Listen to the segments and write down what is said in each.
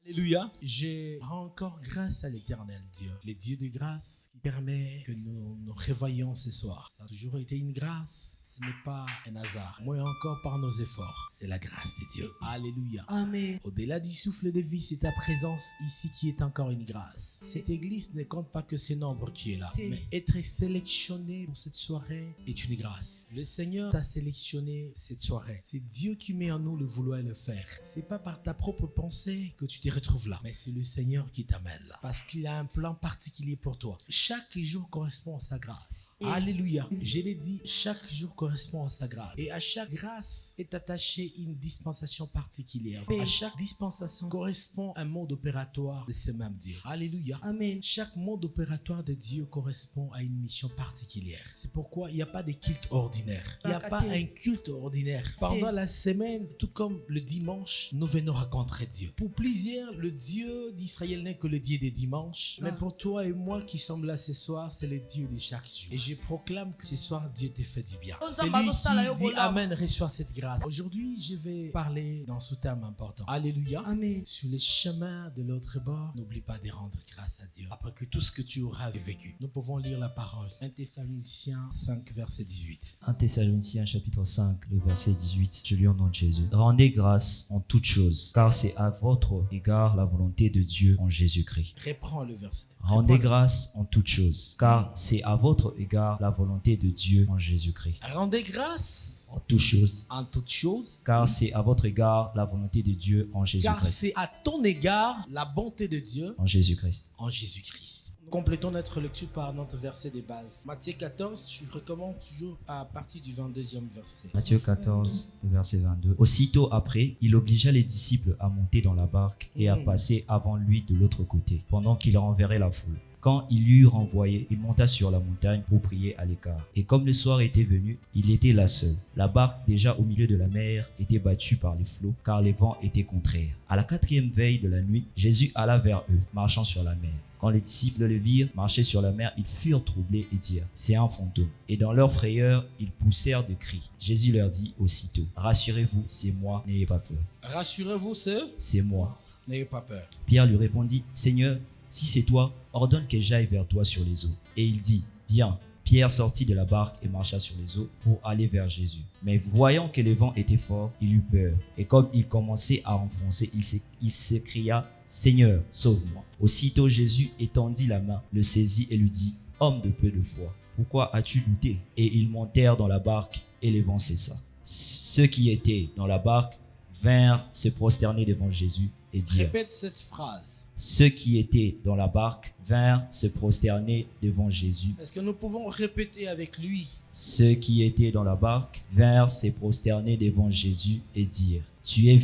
Alléluia. Je rends encore grâce à l'éternel Dieu. Le Dieu de grâce qui permet que nous nous réveillons ce soir. Ça a toujours été une grâce. Ce n'est pas un hasard. Moins encore par nos efforts. C'est la grâce de Dieu. Alléluia. Amen. Au-delà du souffle de vie, c'est ta présence ici qui est encore une grâce. Cette église ne compte pas que ce nombre qui est là. Mais être sélectionné pour cette soirée est une grâce. Le Seigneur t'a sélectionné cette soirée. C'est Dieu qui met en nous le vouloir et le faire. C'est pas par ta propre pensée que tu te retrouves là. Mais c'est le Seigneur qui t'amène là. Parce qu'il a un plan particulier pour toi. Chaque jour correspond à sa grâce. Alléluia. Je l'ai dit, chaque jour correspond à sa grâce. Et à chaque grâce est attachée une dispensation particulière. À chaque dispensation correspond un mode opératoire de ce même Dieu. Alléluia. Amen. Chaque mode opératoire de Dieu correspond à une mission particulière. C'est pourquoi il n'y a pas de culte ordinaire. Il n'y a pas un culte ordinaire. Pendant la semaine, tout comme le dimanche, nous venons rencontrer Dieu. Pour plusieurs, le Dieu d'Israël n'est que le Dieu des dimanches. Mais pour toi et moi qui sommes là ce soir, c'est le Dieu de chaque jour. Et je proclame que ce soir, Dieu te fait du bien. C'est lui qui dit Amen, reçois cette grâce. Aujourd'hui, je vais parler dans ce terme important. Alléluia. Amen. Sur les chemins de l'autre bord, n'oublie pas de rendre grâce à Dieu. Après que tout ce que tu auras vécu, nous pouvons lire la parole. 1 Thessaloniciens 5, verset 18. 1 Thessaloniciens chapitre 5, le verset 18. Je lis au nom de Jésus. Rendez grâce en toutes choses, car c'est à votre égard la volonté de Dieu en Jésus-Christ. Reprends le verset. Rendez grâce en toutes choses, car c'est à votre égard la volonté de Dieu en Jésus-Christ. Rendez grâce En toutes choses, en toutes choses, car c'est à votre égard la volonté de Dieu en car Jésus-Christ. c'est à ton égard la bonté de Dieu En Jésus-Christ. en Jésus-Christ. Nous complétons notre lecture par notre verset de base. Matthieu 14, je recommande toujours à partir du 22e verset. Matthieu 14, le verset 22. Aussitôt après, il obligea les disciples à monter dans la barque et à passer avant lui de l'autre côté, pendant qu'il renverrait la foule. Quand il l'eut renvoyé, il monta sur la montagne pour prier à l'écart. Et comme le soir était venu, il était là seul. La barque, déjà au milieu de la mer, était battue par les flots, car les vents étaient contraires. À la 4e veille de la nuit, Jésus alla vers eux, marchant sur la mer. Quand les disciples le virent marcher sur la mer, ils furent troublés et dirent « C'est un fantôme ». Et dans leur frayeur, ils poussèrent de cris. Jésus leur dit aussitôt « Rassurez-vous, c'est moi, n'ayez pas peur. Rassurez-vous, C'est moi. n'ayez pas peur. » Pierre lui répondit « Seigneur, si c'est toi, ordonne que j'aille vers toi sur les eaux. » Et il dit « Viens ». Pierre sortit de la barque et marcha sur les eaux pour aller vers Jésus. Mais voyant que le vent était fort, il eut peur. Et comme il commençait à enfoncer, il s'écria « Seigneur, sauve-moi ». Aussitôt Jésus étendit la main, le saisit et lui dit « Homme de peu de foi, pourquoi as-tu douté ?» Et ils montèrent dans la barque et le vent cessa. Ceux qui étaient dans la barque vinrent se prosterner devant Jésus et dirent. Répète cette phrase. Ceux qui étaient dans la barque vinrent se prosterner devant Jésus. Est-ce que nous pouvons répéter avec lui? Ceux qui étaient dans la barque vinrent se prosterner devant Jésus et dirent, tu es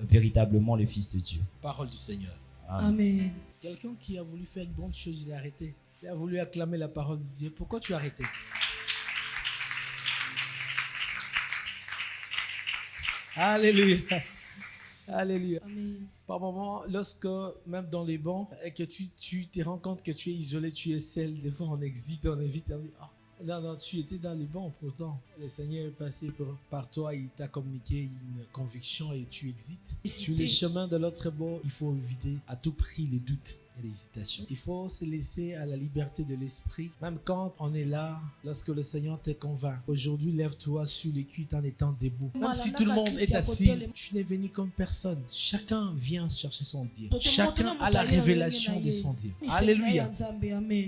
véritablement le Fils de Dieu. Parole du Seigneur. Amen. Quelqu'un qui a voulu faire une bonne chose, il a arrêté. Il a voulu acclamer la parole de Dieu. Pourquoi tu as arrêté? Alléluia. Alléluia. Amen. Par moment, lorsque, même dans les bancs, et que tu te rends compte que tu es isolé, tu es seul, des fois on hésite, on évite, on dit, ah, non, tu étais dans les bancs pourtant. Le Seigneur est passé par toi, il t'a communiqué une conviction et tu hésites. Sur les chemins de l'autre bord, il faut éviter à tout prix les doutes et l'hésitation. Il faut se laisser à la liberté de l'esprit, même quand on est là, lorsque le Seigneur te convainc. Aujourd'hui, lève-toi sur les cuites en étant debout. Même si tout le monde est assis, tu n'es venu comme personne. Chacun vient chercher son Dieu. Chacun a la révélation de son Dieu. Alléluia.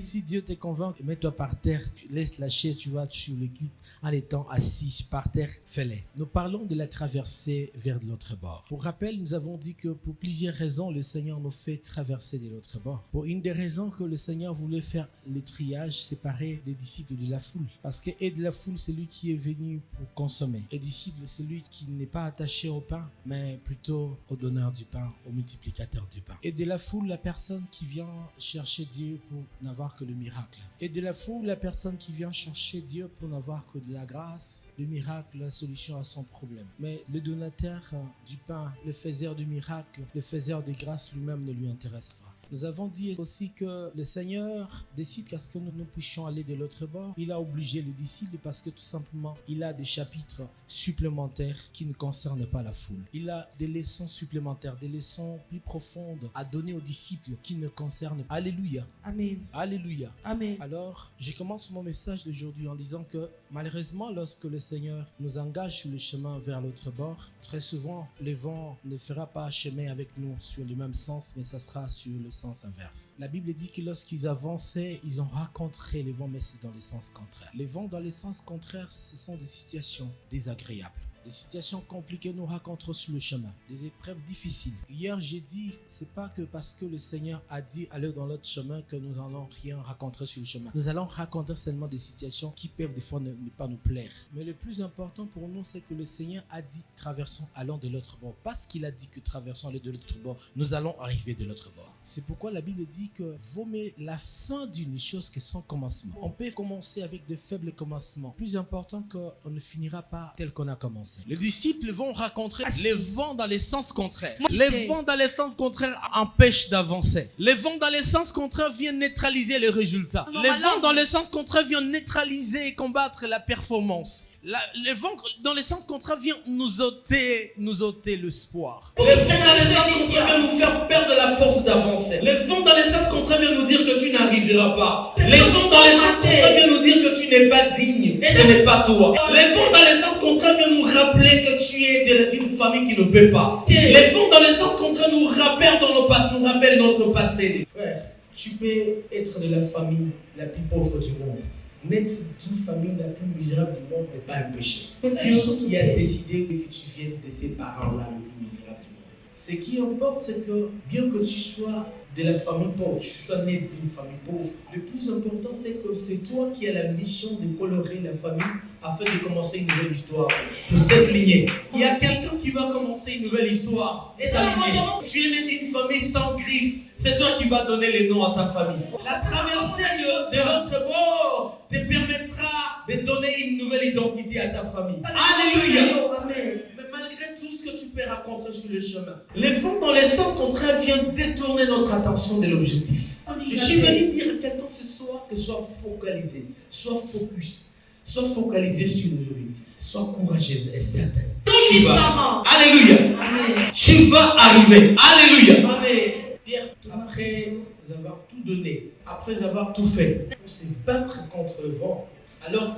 Si Dieu te convainc, mets-toi par terre, laisse la chaise, tu vas sur les cuites en étant assis par terre, fais-le. Nous parlons de la traversée vers l'autre bord. Pour rappel, nous avons dit que pour plusieurs raisons, le Seigneur nous fait traverser de l'autre bord. Pour une des raisons que le Seigneur voulait faire le triage, séparer les disciples de la foule. Parce que et de la foule, c'est lui qui est venu pour consommer. Et disciple, c'est lui qui n'est pas attaché au pain, mais plutôt au donneur du pain, au multiplicateur du pain. Et de la foule, la personne qui vient chercher Dieu pour n'avoir que le miracle. Et de la foule, la personne qui vient chercher Dieu pour n'avoir que de la grâce, le miracle, la solution à son problème. Mais le donateur du pain, le faiseur du miracle, le faiseur de grâce lui-même ne lui intéresse pas. Nous avons dit aussi que le Seigneur décide qu'à ce que nous puissions aller de l'autre bord. Il a obligé le disciple parce que tout simplement, il a des chapitres supplémentaires qui ne concernent pas la foule. Il a des leçons supplémentaires, des leçons plus profondes à donner aux disciples qui ne concernent pas. Alléluia. Amen. Alléluia. Amen. Alors, je commence mon message d'aujourd'hui en disant que malheureusement, lorsque le Seigneur nous engage sur le chemin vers l'autre bord, très souvent, le vent ne fera pas chemin avec nous sur le même sens, mais ça sera sur le sens inverse. La Bible dit que lorsqu'ils avançaient, ils ont rencontré les vents, mais c'est dans le sens contraire. Les vents dans le sens contraire, ce sont des situations désagréables. Des situations compliquées nous rencontrons sur le chemin, des épreuves difficiles. Hier, j'ai dit, c'est pas que parce que le Seigneur a dit aller dans l'autre chemin que nous allons rien rencontrer sur le chemin. Nous allons rencontrer seulement des situations qui peuvent des fois ne pas nous plaire. Mais le plus important pour nous, c'est que le Seigneur a dit traversons, allons de l'autre bord. Parce qu'il a dit que traversons, allons de l'autre bord, nous allons arriver de l'autre bord. C'est pourquoi la Bible dit que vaut mieux la fin d'une chose que son commencement. On peut commencer avec de faibles commencements. Plus important qu'on ne finira pas tel qu'on a commencé. Les disciples vont rencontrer les vents dans les sens contraires. Les vents dans les sens contraires empêchent d'avancer. Les vents dans les sens contraires viennent neutraliser les résultats. Les vents dans les sens contraires viennent neutraliser et combattre la performance. Les vents dans les sens contraires viennent nous ôter l'espoir. Les vents dans les sens contraires viennent nous faire perdre la force d'avancer. Les vents dans les sens contraires viennent nous dire que tu n'arriveras pas. Les vents dans les sens contraires viennent nous dire que tu n'es pas digne. Ce n'est pas toi. Les vents dans les sens contraires viennent nous rappeler que tu es d'une famille qui ne peut pas. Les vents dans les sens contraires nous rappellent notre passé. Frère, tu peux être de la famille la plus pauvre du monde. Naître d'une famille la plus misérable du monde n'est pas un péché. C'est ce qui a décidé que tu viennes de ces parents-là les plus misérables du monde. Ce qui importe, c'est que bien que tu sois de la famille pauvre, tu sois né d'une famille pauvre, le plus important, c'est que c'est toi qui as la mission de colorer la famille afin de commencer une nouvelle histoire pour cette lignée. Il y a quelqu'un qui va commencer une nouvelle histoire. Sa lignée. Tu es né d'une famille sans griffes. C'est toi qui vas donner les noms à ta famille. La traversée de l'autre bord te permettra de donner une nouvelle identité à ta famille. Alléluia. Mais malgré tout ce que tu peux rencontrer sur le chemin, les vents dans les sens contraires viennent détourner notre attention de l'objectif. Je suis venu dire à quelqu'un ce soir que sois focalisé, sois focus. Sois focalisé sur l'objectif. Sois courageuse et certaine. Tu vas. Alléluia. Amen. Tu vas arriver. Alléluia. Amen. Pierre, après avoir tout donné, après avoir tout fait, pour se battre contre le vent, alors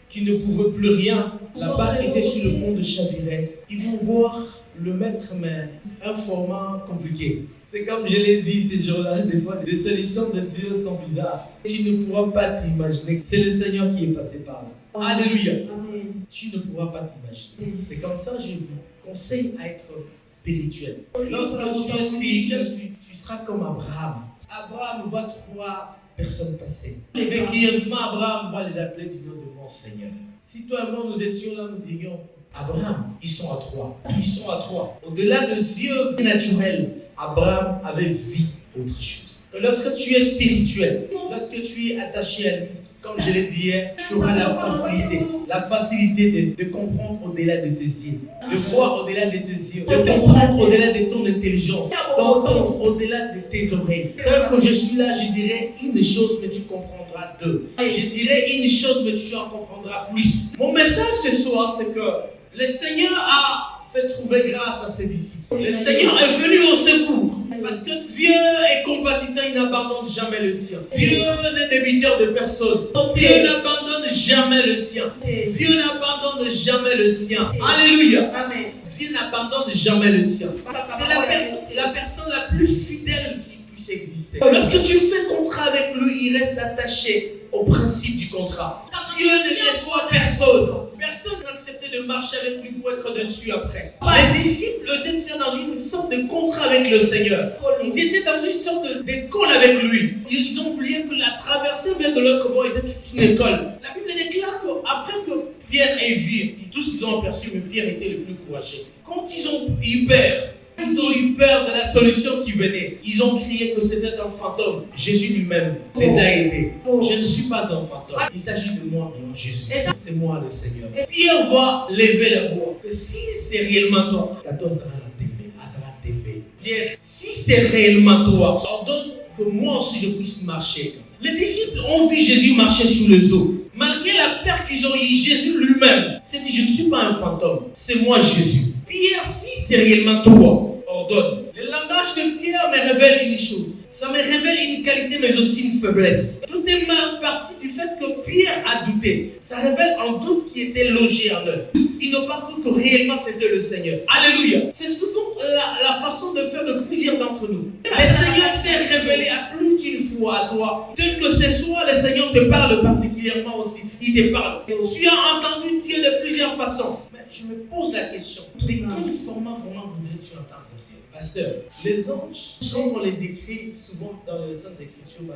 qu'il ne pouvait plus rien, la barque était sur le pont de chavirer. Ils vont voir le maître, mais un format compliqué. C'est comme je l'ai dit ces jours-là, des fois, des solutions de Dieu sont bizarres. Tu ne pourras pas t'imaginer. C'est le Seigneur qui est passé par là. Alléluia. Amen. Tu ne pourras pas t'imaginer. C'est comme ça que je vous conseille à être spirituel. Lorsque tu es spirituel, tu seras comme Abraham. Abraham voit 3 personnes passer. Mais curieusement, Abraham va les appeler du nom de mon Seigneur. Si toi et moi nous étions là, nous dirions Abraham, ils sont à 3. Ils sont à 3. Au-delà de yeux naturels, Abraham avait vu autre chose. Que lorsque tu es spirituel, lorsque tu es attaché à lui, comme je l'ai dit hier, tu auras la facilité de comprendre au-delà de tes yeux, de voir au-delà de tes yeux, de comprendre au-delà de ton intelligence, d'entendre au-delà de tes oreilles. Tel que je suis là, je dirais une chose, mais tu comprendras 2. Je dirais une chose, mais tu en comprendras plus. Mon message ce soir, c'est que le Seigneur a fait trouver grâce à ses disciples. Le Seigneur est venu au secours. Parce que Dieu est compatissant, il n'abandonne jamais le sien. Dieu n'est débiteur de personne. Dieu n'abandonne jamais le sien. Dieu n'abandonne jamais le sien. Alléluia. Amen. Dieu n'abandonne jamais le sien. C'est la personne la plus fidèle qui puisse exister. Lorsque tu fais contrat avec lui, il reste attaché au principe du contrat. Dieu ne déçoit personne. Personne n'a accepté de marcher avec lui pour être dessus après. Les disciples étaient dans une sorte de contrat avec le Seigneur. Ils étaient dans une sorte d'école avec lui. Ils ont oublié que la traversée vers de l'autre bord était toute une école. La Bible déclare qu'après que Pierre ait vu, tous ils ont aperçu, mais Pierre était le plus courageux. Quand ils ont eu peur de la solution qui venait. Ils ont crié que c'était un fantôme. Jésus lui-même les a aidés. Je ne suis pas un fantôme. Il s'agit de moi, bien Jésus. C'est moi le Seigneur. Pierre va lever la voix. Que si c'est réellement toi, 14 ans, ça va t'aimer. Pierre, si c'est réellement toi, ordonne que moi aussi je puisse marcher. Les disciples ont vu Jésus marcher sur les eaux. Malgré la peur qu'ils ont eue, Jésus lui-même s'est dit, je ne suis pas un fantôme, c'est moi Jésus. Pierre, si c'est réellement toi, ordonne. Le langage de Pierre me révèle une chose. Ça me révèle une qualité mais aussi une faiblesse. Tout est mal parti du fait que Pierre a douté. Ça révèle un doute qui était logé en eux. Ils n'ont pas cru que réellement c'était le Seigneur. Alléluia. C'est souvent la façon de faire de plusieurs d'entre nous. Le Seigneur s'est révélé à plus d'une fois à toi. Peut-être que ce soir, le Seigneur te parle particulièrement aussi. Il te parle. Tu as entendu Dieu de plusieurs façons. Mais je me pose la question. De quel format vraiment voudrais-tu entendre Dieu? Pasteur, les anges, quand on les décrit souvent dans les Saintes Écritures,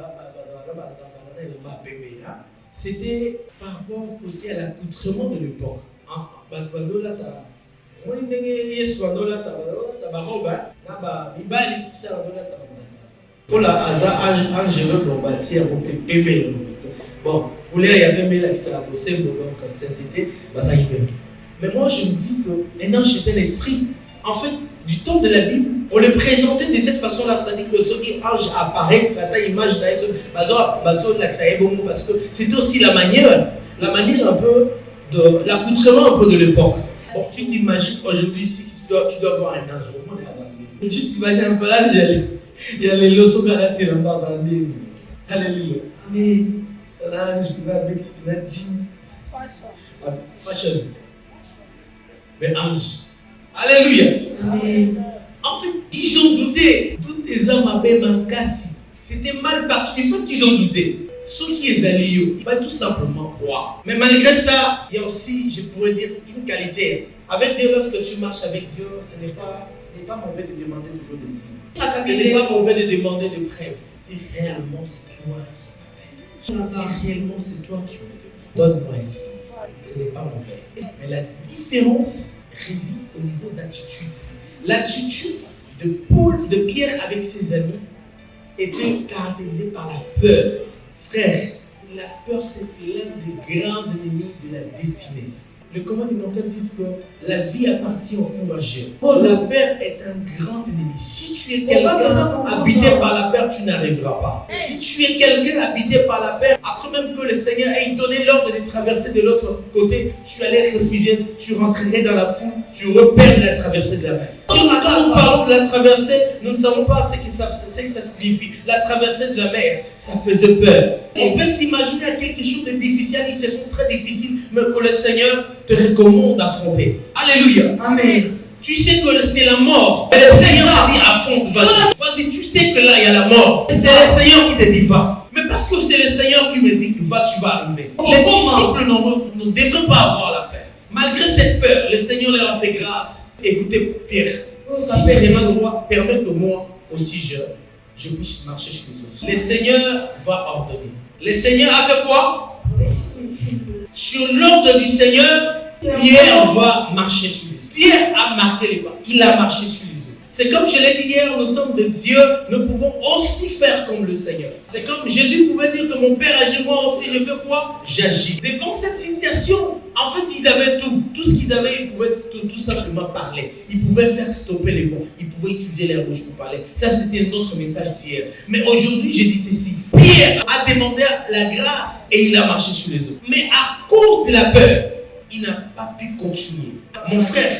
c'était par rapport aussi à l'accoutrement de l'époque. Bon, pour les il y avait là qui s'est apposé donc cet été, ça y est. Mais moi je me dis que un ange est un esprit. En fait, du temps de la Bible, on le présentait de cette façon-là, c'est-à-dire que ce qui ange apparaît, la image parce que c'était aussi la manière un peu de l'accoutrement un peu de l'époque. Bon, tu t'imagines aujourd'hui si tu dois voir un ange. Tu t'imagines un peu l'ange, il y a les leçons qu'on a tirées dans un livre. Alléluia. Amen. L'ange, il a dit fashion. Mais ange. Alléluia. Amen. En fait, ils ont douté. Toutes les âmes avaient cassé. C'était mal parti. Du fait qu'ils ont douté. Ceux qui sont allés, il fallait tout simplement croire. Mais malgré ça, il y a aussi, je pourrais dire, une qualité. Avec Dieu, lorsque tu marches avec Dieu, ce n'est pas mauvais de demander toujours des signes. Ce n'est pas mauvais de demander des preuves. Si réellement c'est toi qui m'appelles, si réellement c'est toi qui me demandes, donne-moi un signe. Ce n'est pas mauvais. Mais la différence réside au niveau d'attitude. L'attitude de Pierre avec ses amis était caractérisée par la peur. Frère, la peur c'est l'un des grands ennemis de la destinée. Les commandementaires disent que la vie appartient aux courageux. La peur est un grand ennemi. Si tu es quelqu'un habité par la peur, tu n'arriveras pas. Si tu es quelqu'un habité par la peur, après même que le Seigneur ait donné l'ordre de traverser de l'autre côté, tu allais réfugier, tu rentrerais dans la foule, tu repères de la traversée de la mer. Quand nous parlons de la traversée, nous ne savons pas ce que ça signifie. La traversée de la mer, ça faisait peur. On peut s'imaginer à quelque chose de difficile, une situation très difficile, mais que le Seigneur te recommande d'affronter. Alléluia. Amen. Tu sais que c'est la mort. Mais le Seigneur t'a dit affronte, vas-y, tu sais que là il y a la mort. C'est le Seigneur qui te dit va. Mais parce que c'est le Seigneur qui me dit que va, tu vas arriver. Les disciples ne devraient pas avoir la peur. Malgré cette peur, le Seigneur leur a fait grâce. Écoutez, Pierre, si c'est vraiment droit, permet que moi aussi je puisse marcher sur les eaux. Le Seigneur va ordonner. Le Seigneur a fait quoi? Sur l'ordre du Seigneur, Pierre va marcher sur les eaux. Pierre a marqué les pas. Il a marché sur les eaux. C'est comme je l'ai dit hier, nous sommes de Dieu, nous pouvons aussi faire comme le Seigneur. C'est comme Jésus pouvait dire que mon Père agit, moi aussi je fais quoi? J'agis. Devant cette situation, en fait ils avaient tout. Tout ce qu'ils avaient, ils pouvaient tout simplement parler. Ils pouvaient faire stopper les vents. Ils pouvaient utiliser l'air rouge pour parler. Ça c'était notre message d'hier. Mais aujourd'hui je dis ceci. Pierre a demandé la grâce et il a marché sur les eaux. Mais à cause de la peur, il n'a pas pu continuer. Mon frère,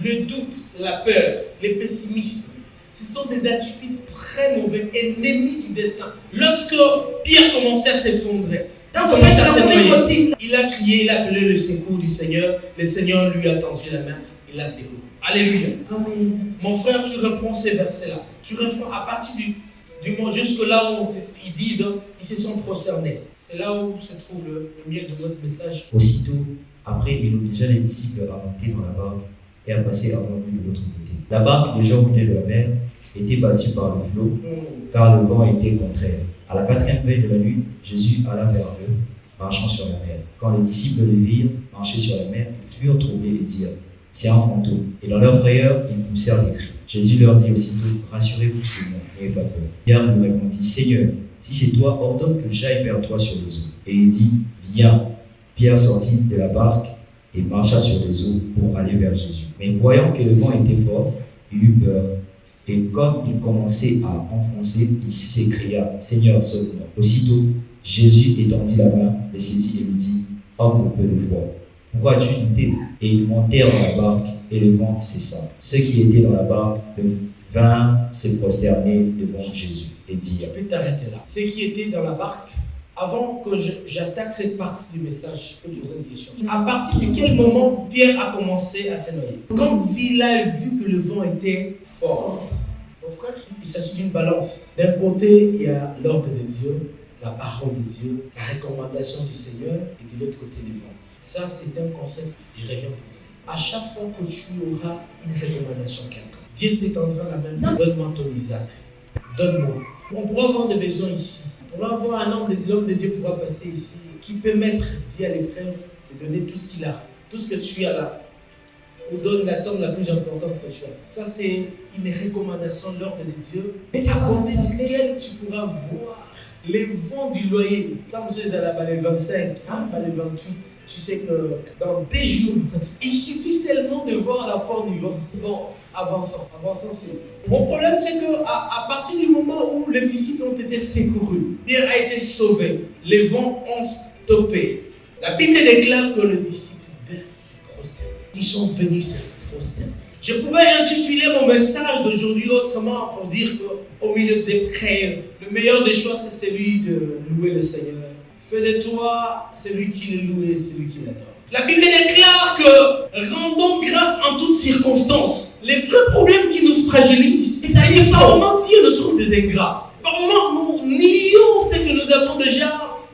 le doute, la peur, le pessimisme, ce sont des attitudes très mauvaises, ennemis du destin. Lorsque Pierre commençait à s'effondrer, il a crié, il a appelé le secours du Seigneur. Le Seigneur lui a tendu la main, il l'a secouru. Alléluia. Amen. Mon frère, tu reprends ces versets-là. Tu reprends à partir du moment jusque là où ils disent, ils se sont prosternés. C'est là où se trouve le miel de notre message. Aussitôt, après, il obligea les disciples à monter dans la barque et à passer avant lui de l'autre côté. La barque, déjà au milieu de la mer, était battue par le flot, car le vent était contraire. À la 4e veille de la nuit, Jésus alla vers eux, marchant sur la mer. Quand les disciples le virent marcher sur la mer, ils furent troublés et dirent, c'est un fantôme. Et dans leur frayeur, ils poussèrent des cris. Jésus leur dit aussitôt, rassurez-vous, c'est moi, n'ayez pas peur. Pierre lui répondit, Seigneur, si c'est toi, ordonne que j'aille vers toi sur les eaux. Et il dit, viens. Pierre sortit de la barque et marcha sur les eaux pour aller vers Jésus. Mais voyant que le vent était fort, il eut peur Et comme il commençait à enfoncer, il s'écria, « Seigneur, sauve-moi » Aussitôt, Jésus étendit la main, le saisit et lui dit, « Homme de peu de foi, pourquoi as-tu douté ?» Et ils montèrent dans la barque et le vent cessa. Ceux qui étaient dans la barque vinrent se prosterner devant Jésus et dirent. Je peux t'arrêter là. Ceux qui étaient dans la barque, avant que j'attaque cette partie du message, je peux te poser une question. À partir de quel moment Pierre a commencé à se noyer? Quand il a vu que le vent était fort. Mon frère, il s'agit d'une balance. D'un côté, il y a l'ordre de Dieu, la parole de Dieu, la recommandation du Seigneur, et de l'autre côté, le vent. Ça, c'est un conseil que je reviens pour donner. À chaque fois que tu auras une recommandation quelqu'un, Dieu t'étendra la main. Donne-moi ton Isaac. Donne-moi. On pourra avoir des besoins ici. On va avoir un homme, l'homme de Dieu pourra passer ici, qui peut mettre Dieu à l'épreuve et donner tout ce qu'il a, tout ce que tu as là, ou donne la somme la plus importante que tu as. Ça, c'est une recommandation de l'ordre de Dieu, à côté duquel tu pourras voir les vents du loyer. Quand vous êtes à les 25, pas les 28, tu sais que dans des jours, il suffit seulement de voir la force du vent. Bon, avançons sur. Mon problème, c'est qu'à partir du moment où les disciples ont été secourus, Pierre a été sauvé, les vents ont stoppé. La Bible déclare que les disciples vinrent se prosterner. Ils sont venus se prosterner. Je pouvais intituler mon message d'aujourd'hui autrement pour dire qu'au milieu des épreuves, le meilleur des choix, c'est celui de louer le Seigneur. Fais de toi celui qui le loue et celui qui l'adore. La Bible déclare que rendons grâce en toutes circonstances. Les vrais problèmes qui nous fragilisent, c'est que par moments Dieu nous trouve des ingrats. Par moments nous nions ce que nous avons déjà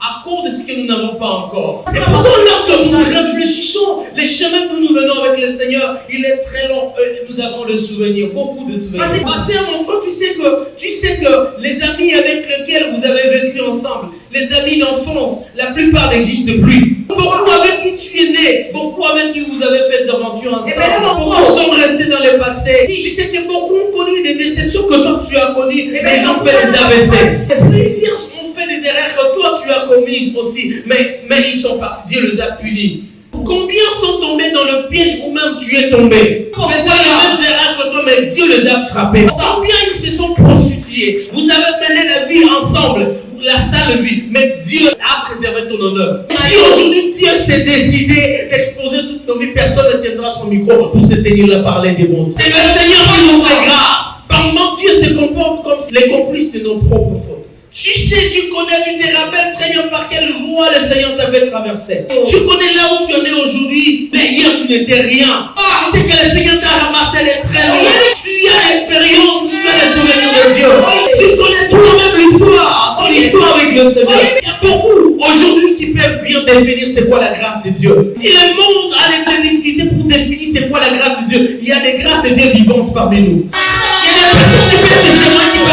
à cause de ce que nous n'avons pas encore. Et pourtant, lorsque nous réfléchissons, les chemins que nous venons avec le Seigneur, il est très long. Nous avons le souvenir, beaucoup de souvenirs. Parce que mon frère, tu sais que les amis avec lesquels vous avez vécu ensemble, les amis d'enfance, la plupart n'existent plus. Beaucoup avec qui tu es né, beaucoup avec qui vous avez fait des aventures ensemble, beaucoup sont restés dans le passé. Tu sais que beaucoup ont connu des déceptions que toi tu as connues, les gens ont fait des AVC. Plusieurs ont fait des erreurs que toi tu as commises aussi, mais ils sont partis, Dieu les a punis. Combien sont tombés dans le piège où même tu es tombé, faisant les mêmes erreurs que toi, mais Dieu les a frappés. Combien ils se sont prostitués, vous avez mené la vie ensemble, la sale vie, mais Dieu a préservé ton honneur. Si aujourd'hui Dieu s'est décidé d'exposer toute nos vies, personne ne tiendra son micro pour se tenir là parler devant nous. C'est le Seigneur qui nous fait grâce. Par moment, Dieu se comporte comme les complices de nos propres fautes. Tu sais, tu connais, tu te rappelles très bien par quelle voie le Seigneur t'a fait traverser. Tu connais là où tu en es aujourd'hui, mais hier tu n'étais rien. Tu sais que le Seigneur t'a ramassé les très loin. Tu as l'expérience, tu as les souvenirs de Dieu. Tu connais toi-même l'histoire, ton histoire avec le Seigneur. Il y a beaucoup aujourd'hui qui peuvent bien définir c'est quoi la grâce de Dieu. Si le monde a des difficultés pour définir c'est quoi la grâce de Dieu, il y a des grâces de Dieu vivantes parmi nous. Il y a des personnes qui peuvent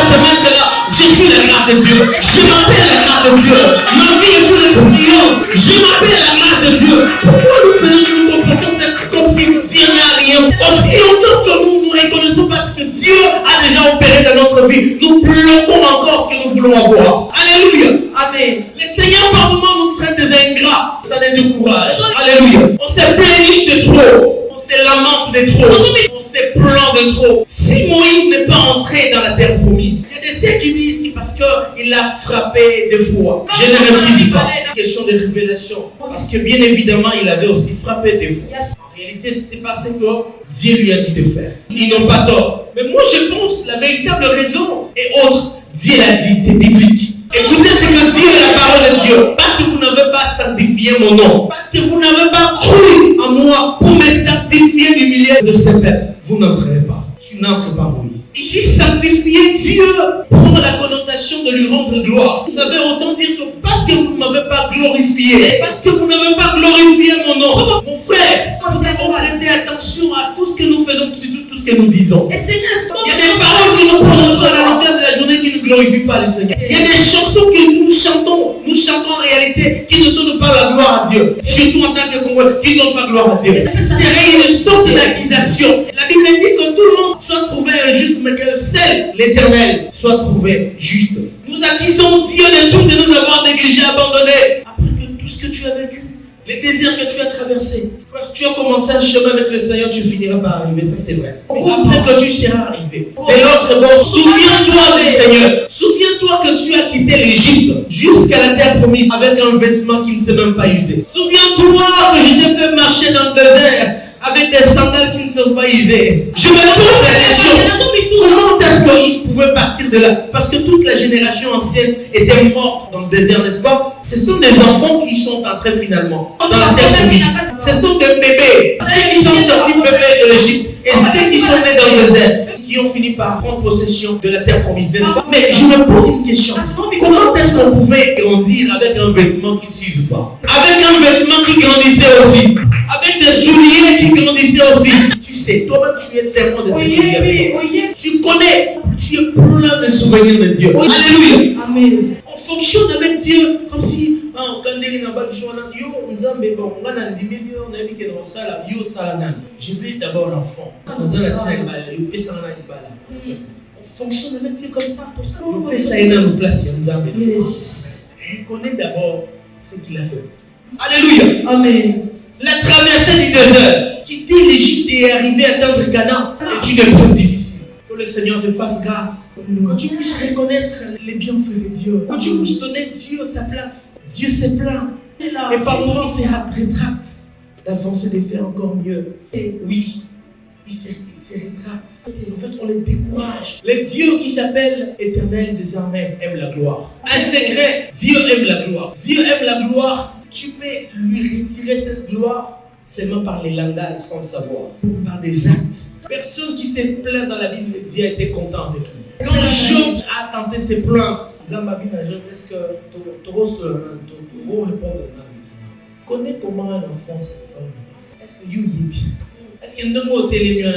se mettre là. Je suis la grâce de Dieu. Je m'appelle la grâce de Dieu. Ma vie est une expérience. Je m'appelle la grâce de Dieu. Pourquoi nous faisons nous comportons comme si Dieu n'a rien? Aussi longtemps que nous nous reconnaissons parce que Dieu a déjà opéré dans notre vie, nous bloquons encore ce que nous voulons avoir. Alléluia. Amen. Le Seigneur par moments nous traite des ingrats. Ça nous décourage. Alléluia. On se plaignit de trop. On se lamente de trop. On se plaint de trop. Si Moïse n'est pas entré dans la terre promise, il y a des ceux qui disent que parce qu'il a frappé de fois. Je ne refuse pas. Question de révélation. Parce que bien évidemment, il avait aussi frappé des fois. En réalité, c'était parce que Dieu lui a dit de faire. Ils n'ont pas tort. Mais moi, je pense la véritable raison est autre. Dieu l'a dit, c'est biblique. Écoutez ce que dit la parole de Dieu. Parce que vous n'avez pas sanctifié mon nom. Parce que vous n'avez pas cru en moi pour me sanctifier du milieu de ce peuple. Vous n'entrerez pas. Tu n'entres pas, Moïse. Ici, sanctifier Dieu prend la connotation de lui rendre gloire. Vous savez, autant dire que parce que vous ne m'avez pas glorifié, parce que vous n'avez pas glorifié mon nom, mon frère, nous devons prêter attention à tout ce que nous faisons, surtout tout ce que nous disons. Il y a des paroles que nous prononçons à la longueur de la journée qui ne glorifient pas le Seigneur. Il y a des chansons que nous chantons en réalité qui ne donnent pas la gloire à Dieu. Surtout en tant que Congolais, qui ne donnent pas gloire à Dieu. C'est une sorte d'accusation. La Bible dit que tout le monde soit trouvé injuste, mais que seul l'Éternel soit trouvé juste. Nous accusons Dieu de tout de nous avoir négligé, abandonné. Après que tout ce que tu as vécu, les déserts que tu as traversés. Frère, tu as commencé un chemin avec le Seigneur, tu finiras par arriver, ça c'est vrai. Mais après que tu seras arrivé, de l'autre bord, souviens-toi du Seigneur. Souviens-toi que tu as quitté l'Égypte jusqu'à la terre promise avec un vêtement qui ne s'est même pas usé. Souviens-toi que je t'ai fait marcher dans le désert avec des sandales qui ne sont pas usées. Je me pose la question, comment est-ce qu'ils pouvaient partir de là? Parce que toute la génération ancienne était morte dans le désert, n'est-ce pas? Ce sont des enfants qui sont entrés finalement dans la terre promise. Ce sont des bébés, ceux qui sont sortis bébés de l'Égypte et ceux qui sont nés dans le désert, qui ont fini par prendre possession de la terre promise, n'est-ce pas? Mais je me pose une question, comment est-ce qu'on pouvait grandir avec un vêtement qui ne s'use pas? Avec un vêtement qui grandissait aussi, avec des souliers qui grandissaient aussi. Tu sais, toi-même tu es tellement de souvenirs. Tu connais, tu es plein de souvenirs de Dieu. Alléluia. Amen. On fonctionne avec Dieu comme si je vais d'abord l'enfant. On fonctionne avec Dieu comme ça. Le Père, ça est dans nos places. Connais d'abord ce qu'il a fait. Alléluia. Amen. La traversée du désert, quitter l'Égypte et arriver à atteindre Canaan est une épreuve difficile. Que le Seigneur te fasse grâce. Que tu puisses reconnaître les bienfaits de Dieu. Que tu puisses donner Dieu sa place. Dieu s'est plaint. Et par moments, c'est rétracte d'avancer, de faire encore mieux. Oui, il se rétracte. En fait, on les décourage. Le Dieu qui s'appelle Éternel désormais aime la gloire. Un secret, Dieu aime la gloire. Dieu aime la gloire. Tu peux lui retirer cette gloire seulement par les langages sans le savoir, par des actes. Personne qui s'est plaint dans la Bible, Dieu a été content avec lui. Quand Job a tenté de se plaindre, est-ce que tu vas répondre? Connais comment un enfant se forme. Est-ce que you y bien? Est-ce que nous avons télé on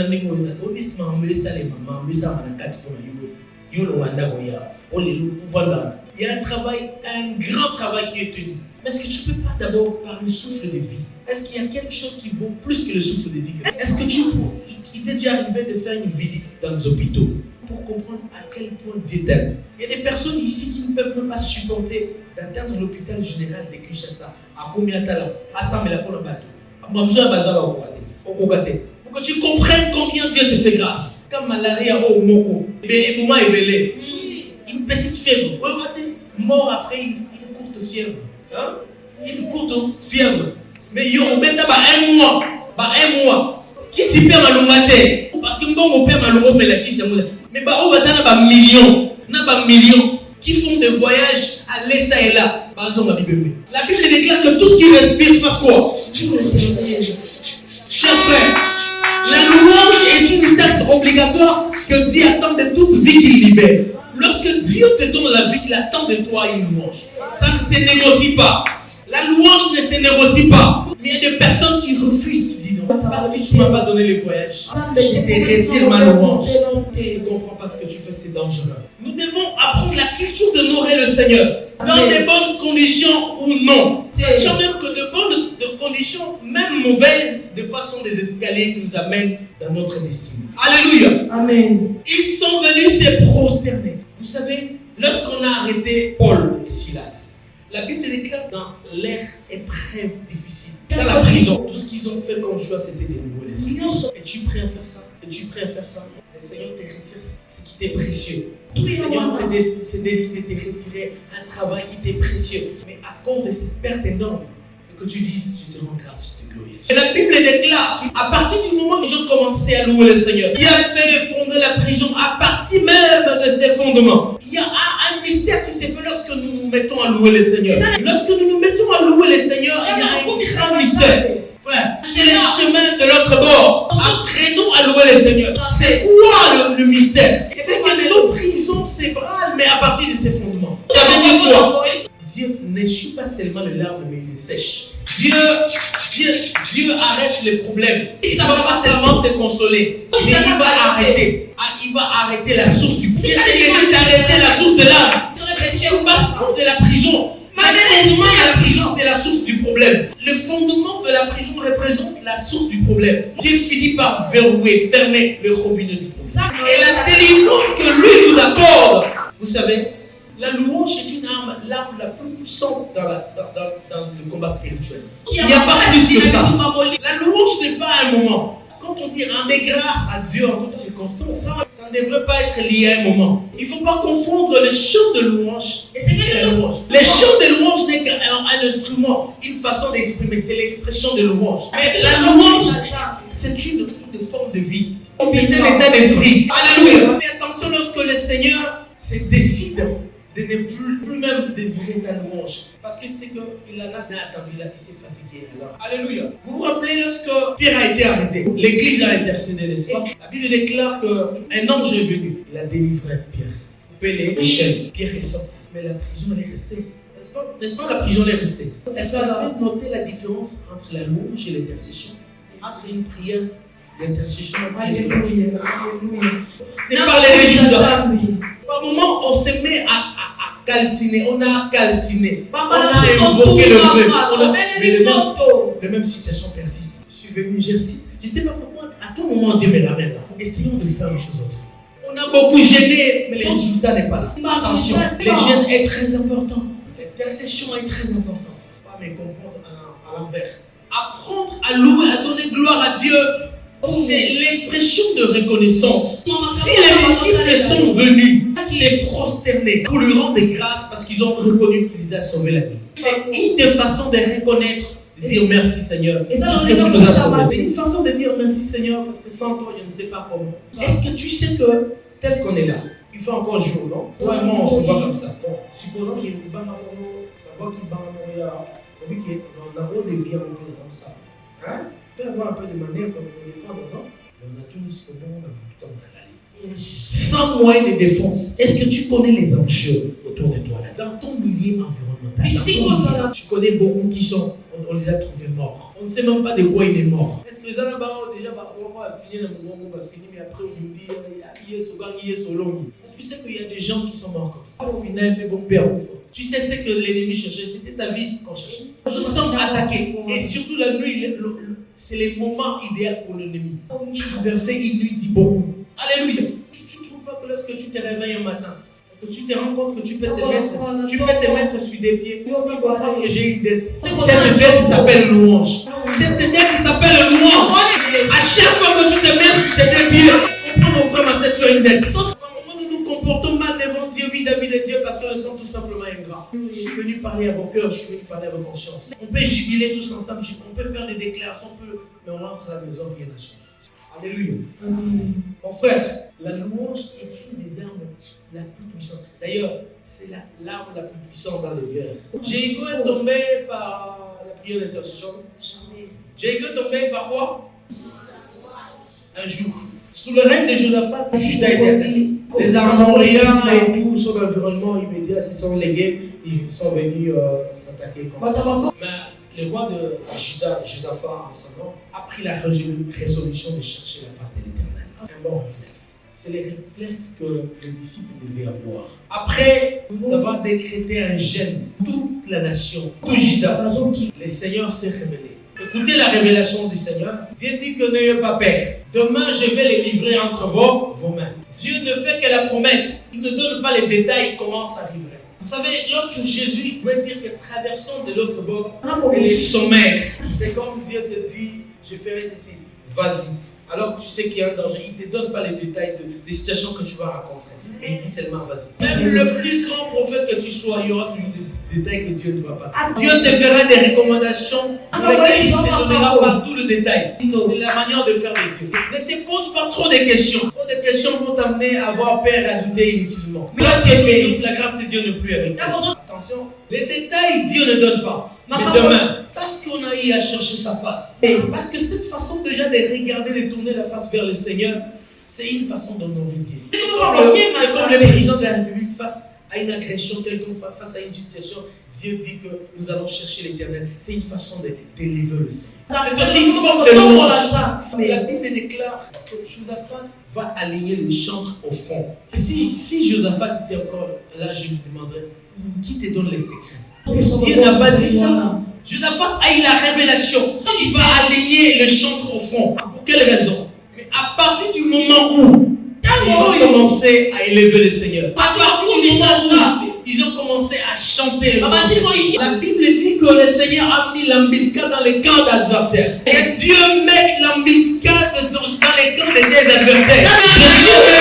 il y a un travail, un grand travail qui est tenu. Est-ce que tu ne peux pas d'abord par le souffle de vie? Est-ce qu'il y a quelque chose qui vaut plus que le souffle de vie? Est-ce que il t'est déjà arrivé de faire une visite dans les hôpitaux pour comprendre à quel point Dieu t'aime? Il y a des personnes ici qui ne peuvent même pas supporter d'atteindre l'hôpital général de Kinshasa à Komiatala, à Samela-Polo Bateau. Pour que tu comprennes combien Dieu te fait grâce. Comme malaria au Moko, une petite fièvre, mort après une courte fièvre. Hein? Une courte fièvre. Mais il y a un mois. Qui s'y perd malongate? Parce que mon père malongo mais la qui c'est moi. Mais on va millions qui font des voyages à l'essa et là. La Bible déclare que tout ce qui respire fasse quoi? Chers frères, la louange est une taxe obligatoire que Dieu attend de toute vie qu'il libère. Lorsque Dieu te donne la vie, il attend de toi une louange. Ça ne se négocie pas. La louange ne se négocie pas. Mais il y a des personnes qui refusent, qui disent non. Parce que tu ne m'as pas donné les voyages. Je te retire ma louange. Tu ne comprends pas ce que tu fais, c'est dangereux. Nous devons apprendre la culture d'honorer le Seigneur. Dans des bonnes conditions ou non. Sachant même que de bonnes conditions, même mauvaises, des fois sont des escaliers qui nous amènent dans notre destinée. Alléluia. Amen. Ils sont venus se prosterner. Vous savez, lorsqu'on a arrêté Paul et Silas, la Bible déclare dans leur épreuve difficile, dans la prison, tout ce qu'ils ont fait comme choix, c'était de louer les Seigneur. Es-tu prêt à faire ça? Es-tu prêt à faire ça? Le Seigneur te retire ce qui t'est précieux. Le Seigneur s'est décidé de te retirer un travail qui t'est précieux. Mais à cause de cette perte énorme, que tu dises, je te rends grâce, je te glorifie. Et la Bible déclare qu'à partir du moment où ils ont commencé à louer le Seigneur, il a fait fonder la prison à partir même de ses fondements. Il y a un mystère qui s'est fait lorsque nous nous mettons à louer le Seigneur. Lorsque nous nous mettons à louer le Seigneur, il y a un grand mystère. Frère, c'est les chemins de l'autre bord. Apprenons à louer le Seigneur. C'est quoi le mystère? C'est que nos prisons s'ébranlent, mais à partir de ses fondements. Ça veut dire quoi? Dieu n'échoue pas seulement les larmes, mais il les sèche. Dieu arrête les problèmes. Il ne va pas seulement te consoler, mais il va arrêter. Il va arrêter la source du problème. Dieu décide d'arrêter la source de l'âme. C'est pas de la prison. Le fondement de la prison, c'est la source du problème. Le fondement de la prison représente la source du problème. Dieu finit par verrouiller, fermer le robinet du problème. Et la délivrance que lui nous accorde, vous savez, la louange est l'arme la plus puissante dans dans le combat spirituel. Il n'y a pas plus que ça. La louange n'est pas un moment. Quand on dit rendre grâce à Dieu en toutes circonstances, ça ne devrait pas être lié à un moment. Il ne faut pas confondre le chant de louange et la louange. Le chant de louange n'est qu'un instrument, une façon d'exprimer, c'est l'expression de louange. Mais la louange, c'est une forme de vie. C'est un état d'esprit. Alléluia. Mais attention, lorsque le Seigneur se décide de ne plus même désirer ta louange. Parce que c'est qu'il en a bien attendu là, il s'est fatigué. Alors, alléluia. Vous vous rappelez lorsque Pierre a été arrêté, l'église a intercédé, n'est-ce pas? La Bible déclare qu'un ange est venu. Il a délivré Pierre. Coupé les chaînes. Pierre est sorti. Mais la prison, elle est restée. N'est-ce pas, la prison, elle est restée? Est-ce que vous avez noté la différence entre la louange et l'intercession? Entre une prière d'intercession et la louange. C'est par les résultats. Par moment, on se met à calciner, on a calciné, on a invoqué le feu. Mais les mêmes situations persistent. Je suis venu, je ne sais pas pourquoi, à tout moment Dieu me l'amène là. Essayons de faire une chose autre. On a beaucoup gêné, mais le résultat n'est pas là. Attention, les gênes est très important. L'intercession est très importante. Pas me comprendre à l'envers. Apprendre à louer, à donner gloire à Dieu. C'est l'expression de reconnaissance. Si les disciples sont venus les prosterner pour lui rendre grâce parce qu'ils ont reconnu qu'il les a sauvés la vie. C'est une des façons de reconnaître, de dire merci Seigneur parce que tu nous as sauvés. C'est une façon de dire merci Seigneur parce que sans toi je ne sais pas comment. Est-ce que tu sais que tel qu'on est là, il fait encore jour, non? Toi et moi on se voit comme ça. Bon, supposons qu'il y ait une banque d'abord qui on a des vies comme ça. Hein? On peut avoir un peu de manœuvre pour nous défendre, non? Mais on a tout mis comme on a tout le temps dans la ligne. Sans moyen de défense, est-ce que tu connais les enjeux autour de toi là? Dans ton milieu environnemental, tu connais beaucoup qui sont, on les a trouvés morts. On ne sait même pas de quoi il est mort. Est-ce que les gens déjà on va finir le moment, on va finir, mais après on nous dit il est sur long. Tu sais qu'il y a des gens qui sont morts comme ça. Au final, bon père, tu sais ce que l'ennemi cherchait, c'était ta vie qu'on cherchait. Nous sommes attaqués. Et surtout la nuit, c'est le moment idéal pour l'ennemi. Verset, il lui dit beaucoup. Alléluia. Tu ne trouves pas que lorsque tu te réveilles un matin, que tu te rends compte que tu peux te mettre sur des pieds, tu peux comprendre que j'ai une dette. Cette dette s'appelle louange. Cette dette s'appelle louange. À chaque fois que tu te mets sur ces deux pieds, comprends mon frère, ma sœur, tu as une dette. Comportons mal devant Dieu vis-à-vis de Dieu parce que nous sommes tout simplement ingrats. Je suis venu parler à vos cœurs, je suis venu parler à vos consciences. On peut jubiler tous ensemble, on peut faire des déclarations, mais on rentre à la maison, rien n'a changé. Alléluia. Mon frère, la louange est une des armes la plus puissantes. D'ailleurs, c'est l'arme la plus puissante dans les guerres. Jéricho est tombé par la prière d'intercession. Jéricho est tombé par quoi? Un jour. Sous le règne de Josaphat, Juda était attaqué. Les Armoriens et tout son environnement immédiat se sont légués, ils sont venus s'attaquer contre. Mais le roi de Juda, Josaphat en son nom, a pris la résolution de chercher la face de l'Éternel. Un bon réflexe. C'est les réflexes que le disciple devait avoir. Après avoir décrété un jeûne, toute la nation, tout Juda, le Seigneur s'est révélé. Écoutez la révélation du Seigneur. Dieu dit que n'ayez pas peur. Demain, je vais les livrer entre vos mains. Dieu ne fait que la promesse. Il ne donne pas les détails comment ça arriverait. Vous savez, lorsque Jésus veut dire que traversons de l'autre bord, c'est les sommets. C'est comme Dieu te dit, je ferai ceci. Vas-y. Alors tu sais qu'il y a un danger. Il ne te donne pas les détails des situations que tu vas rencontrer. Mais il dit seulement vas-y. Même le plus grand prophète que tu sois, il y aura toujours des détails que Dieu ne va pas. Dieu te fera des recommandations pour lesquelles il ne te donnera pas tout le détail. C'est la manière de faire de Dieu. Ne te pose pas trop de questions. Trop de questions vont t'amener à avoir peur et à douter inutilement. Lorsque tu doutes, la grâce de Dieu n'est plus avec toi. Attention, les détails, Dieu ne donne pas. Mais demain, parce qu'on a eu à chercher sa face, parce que cette façon déjà de regarder, de tourner la face vers le Seigneur, c'est une façon d'honorer Dieu. C'est comme le président de la République face à une agression quelconque, face à une situation, Dieu dit que nous allons chercher l'Éternel. C'est une façon d'élever le Seigneur. C'est aussi une forme de louange. La Bible déclare que Josaphat va aligner le chantre au fond. Et si Josaphat était encore là, je lui demanderais, qui te donne les secrets? Dieu n'a pas dit ça. Josaphat a eu la révélation. Il va aligner le chantre au fond. Pour quelle raison? Mais à partir du moment où ils ont commencé à élever le Seigneur, à partir du moment où ils ont commencé à chanter. La Bible dit que le Seigneur a mis l'embuscade dans les camps d'adversaires. Et Dieu met l'embuscade dans les camps des adversaires. Je suis